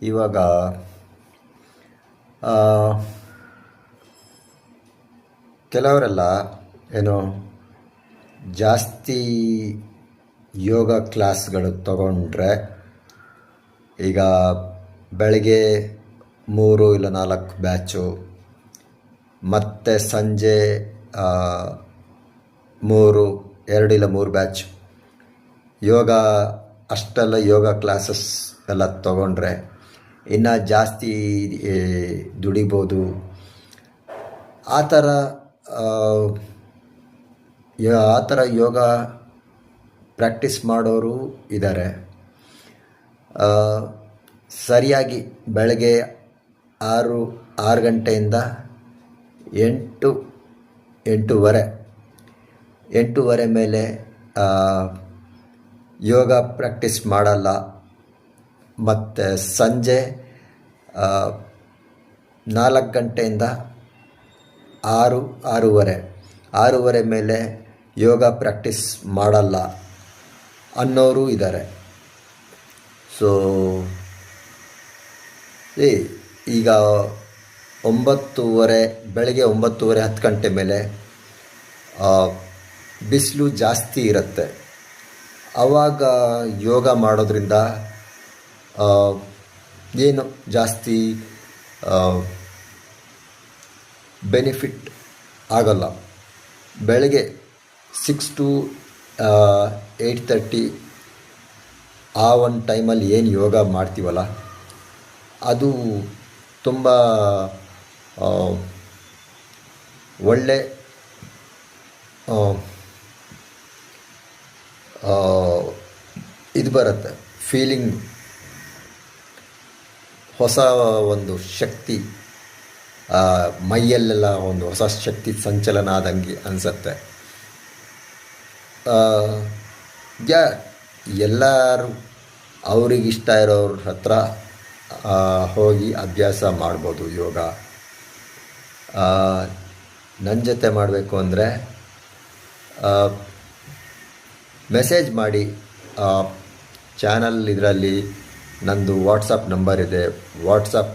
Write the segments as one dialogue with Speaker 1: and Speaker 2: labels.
Speaker 1: ಇವಾಗ ಕೆಲವರೆಲ್ಲ ಏನು ಜಾಸ್ತಿ ಯೋಗ ಕ್ಲಾಸ್ಗಳು ತಗೊಂಡ್ರೆ, ಈಗ ಬೆಳಗ್ಗೆ 3 ಇಲ್ಲ 4 ಬ್ಯಾಚು, ಮತ್ತು ಸಂಜೆ 2 ಇಲ್ಲ 3 ಬ್ಯಾಚ್ ಯೋಗ, ಅಷ್ಟೆಲ್ಲ ಯೋಗ ಕ್ಲಾಸಸ್ ಎಲ್ಲ ತಗೊಂಡ್ರೆ ಇನ್ನು ಜಾಸ್ತಿ ದುಡಿಬೋದು. ಆ ಥರ ಯೋಗ ಪ್ರಾಕ್ಟೀಸ್ ಮಾಡೋರು ಇದ್ದಾರೆ. ಸರಿಯಾಗಿ ಬೆಳಗ್ಗೆ 6 ಗಂಟೆಯಿಂದ 8 ಮೇಲೆ ಯೋಗ ಪ್ರಾಕ್ಟೀಸ್ ಮಾಡಲ್ಲ. ಮತ್ತು ಸಂಜೆ 4 ಗಂಟೆಯಿಂದ 6 ಮೇಲೆ ಯೋಗ ಪ್ರಾಕ್ಟೀಸ್ ಮಾಡಲ್ಲ ಅನ್ನೋರು ಇದ್ದಾರೆ. ಸೊ ಈಗ ಬೆಳಗ್ಗೆ 9:30 10 ಗಂಟೆ ಮೇಲೆ ಬಿಸಿಲು ಜಾಸ್ತಿ ಇರುತ್ತೆ. ಆವಾಗ ಯೋಗ ಮಾಡೋದ್ರಿಂದ ಏನು ಜಾಸ್ತಿ ಬೆನಿಫಿಟ್ ಆಗಲ್ಲ. ಬೆಳಗ್ಗೆ 6 to 8:30 ಆ ಒಂದು ಟೈಮಲ್ಲಿ ಏನು ಯೋಗ ಮಾಡ್ತೀವಲ್ಲ, ಅದು ತುಂಬ ಒಳ್ಳೆ ಇದು ಬರುತ್ತೆ, ಫೀಲಿಂಗ್, ಹೊಸ ಒಂದು ಶಕ್ತಿ, ಮೈಯಲ್ಲೆಲ್ಲ ಒಂದು ಹೊಸ ಶಕ್ತಿ ಸಂಚಲನ ಆದಂಗೆ ಅನಿಸುತ್ತೆ. ಎಲ್ಲರೂ ಅವ್ರಿಗಿಷ್ಟ ಇರೋರ ಹತ್ರ ಹೋಗಿ ಅಭ್ಯಾಸ ಮಾಡ್ಬೋದು ಯೋಗ. ನನ್ನ ಜೊತೆ ಮಾಡಬೇಕು ಅಂದರೆ ಮೆಸೇಜ್ ಮಾಡಿ. ಚಾನಲ್ ಇದರಲ್ಲಿ ನಂದು ವಾಟ್ಸಪ್ ನಂಬರ್ ಇದೆ, ವಾಟ್ಸಪ್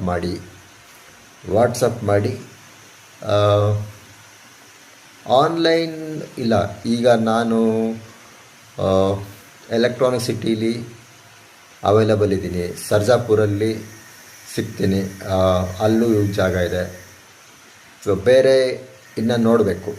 Speaker 1: ಮಾಡಿ. ಆನ್ಲೈನ್ ಇಲ್ಲ, ಈಗ ನಾನು ಎಲೆಕ್ಟ್ರಾನಿಕ್ ಸಿಟೀಲಿ ಅವೈಲಬಲ್ ಇದ್ದೀನಿ, ಸರ್ಜಾಪುರಲ್ಲಿ ಸಿಗ್ತೀನಿ, ಅಲ್ಲೂ ಜಾಗ ಇದೆ. ಸೊ ಬೇರೆ ಇನ್ನು ನೋಡಬೇಕು.